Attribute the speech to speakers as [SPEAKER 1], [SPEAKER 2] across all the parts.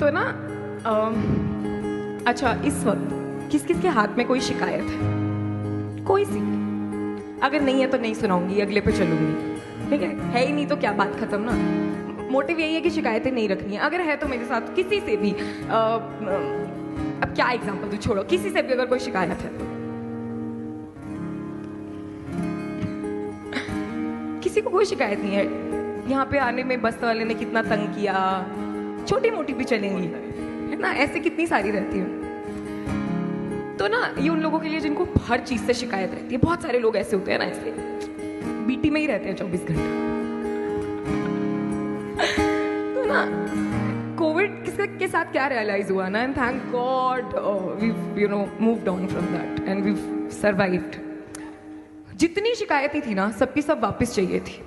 [SPEAKER 1] तो ना अच्छा, इस वक्त किस किस के हाथ में कोई शिकायत है? कोई सी? अगर नहीं है तो नहीं सुनाऊंगी, अगले पे चलूंगी, ठीक है ही नहीं तो क्या, बात खत्म ना। मोटिव यही है कि शिकायतें नहीं रखनी है। अगर है तो मेरे साथ किसी से भी अब क्या एग्जांपल दूं, छोड़ो, किसी से भी अगर कोई शिकायत है तो किसी को कोई शिकायत नहीं है। यहाँ पे आने में बस वाले ने कितना तंग किया, छोटी मोटी भी चलेंगी, है ना, ऐसे कितनी सारी रहती है। तो ना ये उन लोगों के लिए जिनको हर चीज से शिकायत रहती है। बहुत सारे लोग ऐसे होते हैं ना, ऐसे बीटी में ही रहते हैं 24 घंटे। तो ना कोविड के साथ क्या रियलाइज हुआ ना, and thank God we moved on from that and we survived. जितनी शिकायतें थी ना, सबकी सब वापस चाहिए थी।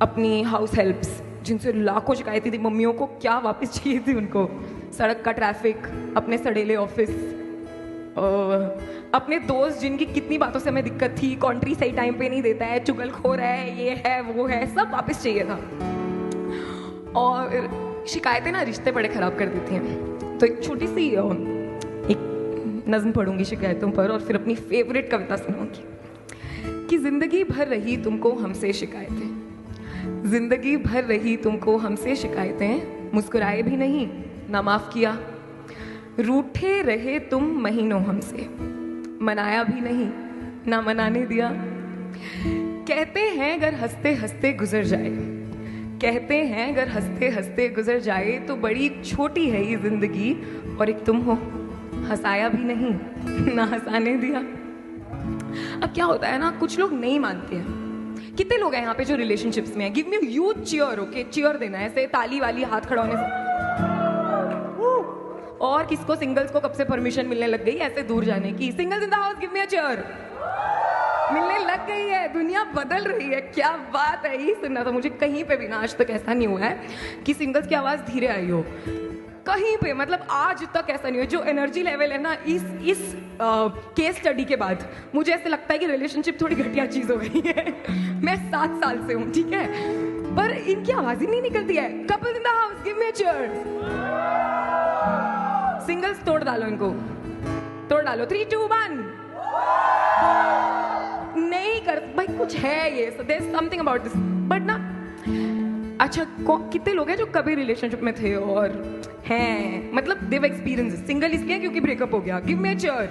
[SPEAKER 1] अपनी हाउस हेल्प्स जिनसे लाखों शिकायतें थी, मम्मियों को क्या वापस चाहिए थी उनको? सड़क का ट्रैफिक, अपने सड़ेले ऑफिस, अपने दोस्त जिनकी कितनी बातों से हमें दिक्कत थी, कॉन्ट्री सही टाइम पे नहीं देता है, चुगलखोर है, ये है वो है, सब वापस चाहिए था। और शिकायतें ना रिश्ते बड़े खराब कर देती हैं। तो एक छोटी सी एक नज्म पढ़ूंगी शिकायतों पर, और फिर अपनी फेवरेट कविता सुनाऊंगी कि जिंदगी भर रही तुमको हमसे शिकायतें, जिंदगी भर रही तुमको हमसे शिकायतें, मुस्कुराए भी नहीं, ना माफ किया, रूठे रहे तुम महीनों हमसे, मनाया भी नहीं, ना मनाने दिया। कहते हैं अगर हंसते हंसते गुजर जाए, कहते हैं अगर हंसते हंसते गुजर जाए, तो बड़ी छोटी है ये जिंदगी, और एक तुम हो, हंसाया भी नहीं, ना हंसाने दिया। अब क्या होता है ना, कुछ लोग नहीं मानते हैं। कितने लोग हैं यहाँ पे जो रिलेशनशिप्स में हैं? Give me huge cheer, okay, cheer देना है, ऐसे ताली वाली, हाथ खड़ा होने से। और किसको सिंगल्स को कब से परमिशन मिलने लग गई ऐसे दूर जाने की? Singles in the house, give me a cheer. मिलने लग गई है, दुनिया बदल रही है, क्या बात है। यही सुनना था मुझे, कहीं पे भी ना आज तक ऐसा नहीं हुआ है कि सिंगल्स की आवाज धीरे आई हो, कहीं पे, मतलब आज तक ऐसा नहीं हुआ। जो एनर्जी लेवल है ना इस केस स्टडी के बाद, मुझे ऐसे लगता है कि रिलेशनशिप थोड़ी घटिया चीज हो गई है। मैं 7 साल से हूँ, ठीक है, पर इनकी आवाज ही नहीं निकलती है। Couples in the house, give me a cheer. Singles तोड़ डालो, इनको तोड़ डालो। 3 2 1। नहीं कर भाई, कुछ है ये, so there's something about this, but ना। अच्छा, कितने लोग हैं जो कभी रिलेशनशिप में थे और हैं, मतलब देव एक्सपीरियंस। सिंगल इसलिए क्योंकि ब्रेकअप हो गया, गिव मी अ चीयर,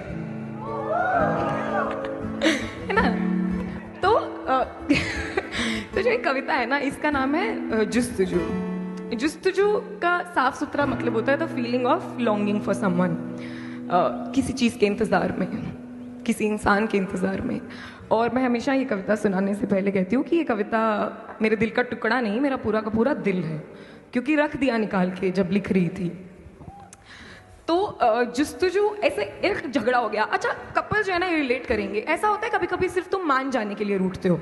[SPEAKER 1] है ना। तो तो जो एक कविता है ना, इसका नाम है जुस्तजू। जुस्तजू का साफ सुथरा मतलब होता है the feeling of longing for someone, किसी चीज के इंतजार में, किसी इंसान के इंतजार में। और मैं हमेशा ये कविता सुनाने से पहले कहती हूँ कि ये कविता मेरे दिल का टुकड़ा नहीं, मेरा पूरा का पूरा दिल है, क्योंकि रख दिया निकाल के जब लिख रही थी। तो जुस्तजू, ऐसे एक झगड़ा हो गया। अच्छा, कपल जो है ना रिलेट करेंगे। ऐसा होता है कभी कभी सिर्फ तुम मान जाने के लिए रूठते हो,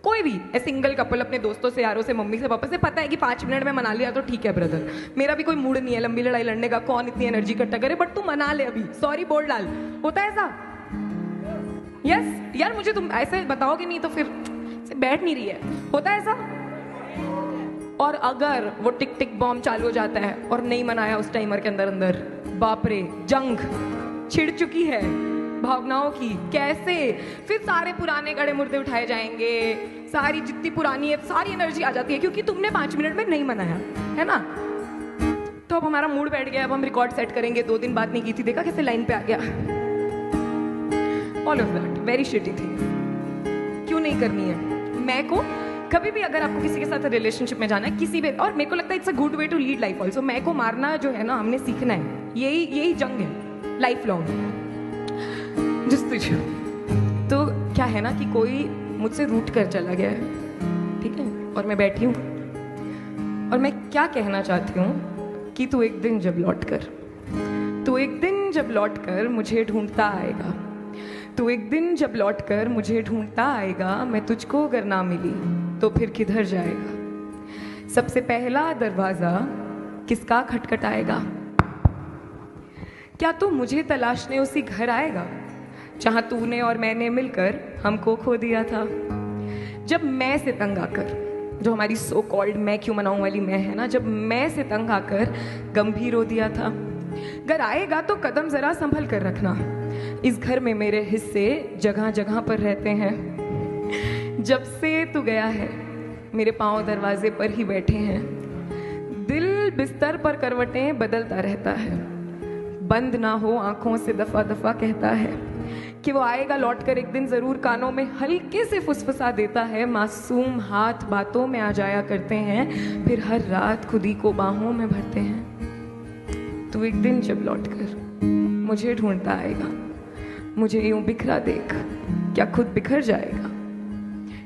[SPEAKER 1] कोई भी सिंगल कपल अपने दोस्तों से, यारों से, मम्मी से, पापा से, पता है कि 5 मिनट में मना लिया तो ठीक है ब्रदर, मेरा भी कोई मूड नहीं है लंबी लड़ाई लड़ने का, कौन इतनी एनर्जी इकट्ठा करे, बट तू मना ले अभी, सॉरी बोल डाल। होता है ऐसा? यस यार, मुझे तुम ऐसे बताओगे नहीं तो फिर से बैठ नहीं रही है। होता है ऐसा? और अगर वो टिक टिक बॉम्ब चालू हो जाता है और नहीं मनाया उस टाइमर के अंदर अंदर, बाप रे, जंग छिड़ चुकी है भावनाओं की। कैसे? फिर सारे पुराने गड़े मुर्दे उठाए जाएंगे, सारी जितनी पुरानी है सारी एनर्जी आ जाती है, क्योंकि तुमने 5 मिनट में नहीं मनाया, है ना। तो अब हमारा मूड बैठ गया, अब हम रिकॉर्ड सेट करेंगे। 2 दिन बात नहीं की थी, देखा कैसे लाइन पे आ गया। All of that very shitty things क्यों नहीं करनी है। मैं को कभी भी अगर आपको किसी के साथ रिलेशनशिप में जाना है, किसी भी, और मेरे को लगता है it's a good way to lead life also. मैं को मारना जो है ना, हमने सीखना है, यही जंग है लाइफ लॉन्ग। जुस्तजू तो क्या है ना कि कोई मुझसे रूठ कर चला गया है, ठीक है, और मैं बैठी हूँ और मैं क्या कहना चाहती हूँ कि तू एक दिन जब लौट कर, तू एक दिन जब लौट कर मुझे ढूंढता आएगा, तू एक दिन जब लौट कर मुझे ढूंढता आएगा, मैं तुझको अगर ना मिली तो फिर किधर जाएगा। सबसे पहला दरवाजा किसका खटखटाएगा? क्या तू मुझे तलाशने उसी घर आएगा जहां तूने और मैंने मिलकर हमको खो दिया था। जब मैं से तंग आकर जो हमारी सो कॉल्ड मैं क्यों मनाऊं वाली मैं है ना, जब मैं से तंग आकर गंभीर रो दिया था। घर आएगा तो कदम जरा संभल कर रखना, इस घर में मेरे हिस्से जगह जगह पर रहते हैं। जब से तू गया है मेरे पांव दरवाजे पर ही बैठे हैं, दिल बिस्तर पर करवटें बदलता रहता है, बंद ना हो आंखों से दफा दफा कहता है कि वो आएगा लौट कर एक दिन जरूर, कानों में हल्के से फुसफुसा देता है, मासूम हाथ बातों में आ जाया करते हैं, फिर हर रात खुद ही को बाहों में भरते हैं। तू एक दिन जब लौट कर मुझे ढूंढता आएगा, मुझे यूं बिखरा देख क्या खुद बिखर जाएगा,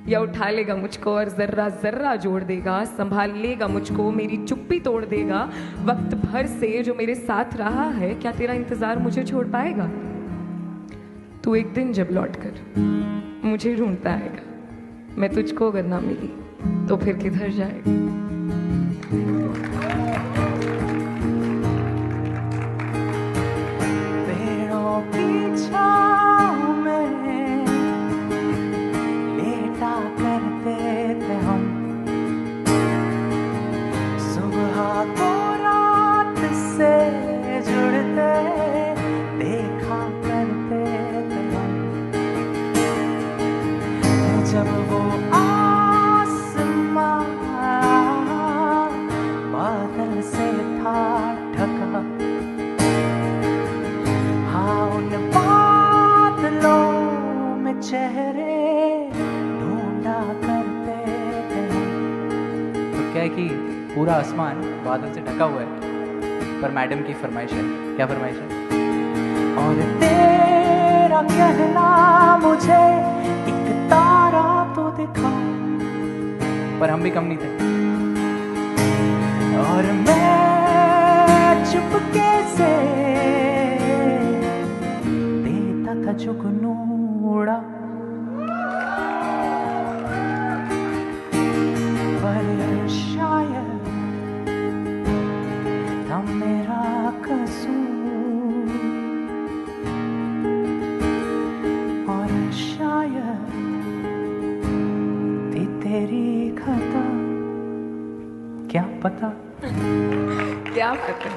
[SPEAKER 1] या उठा लेगा मुझको और जर्रा जर्रा जोड़ देगा, संभाल लेगा मुझको मेरी चुप्पी तोड़ देगा, वक्त भर से जो मेरे साथ रहा है क्या तेरा इंतजार मुझे छोड़ पाएगा। तू एक दिन जब लौट कर मुझे ढूंढता आएगा, मैं तुझको अगर ना मिली तो फिर किधर जाएगा।
[SPEAKER 2] पेड़ों की छाँव में लेटा करते थे हम, सुबह को रात से जुड़ते देखा करते थे हम। जब वो आसमां बादल से था ढका, हाँ उन बादलों में चेहरे ढूंढा करते थे हम। तो क्या है कि पूरा आसमान बादल से ढका हुआ है, पर मैडम की फरमाइश है। क्या फरमाइश है? और तेरा कहना मुझे एक तारा तो दिखा, पर हम भी कम नहीं थे। और मैं चुपके से देता था जुगनूड़ा, पर शायद था मेरा कसूर, और शायद थी तेरी खता, क्या पता।
[SPEAKER 1] क्या पता।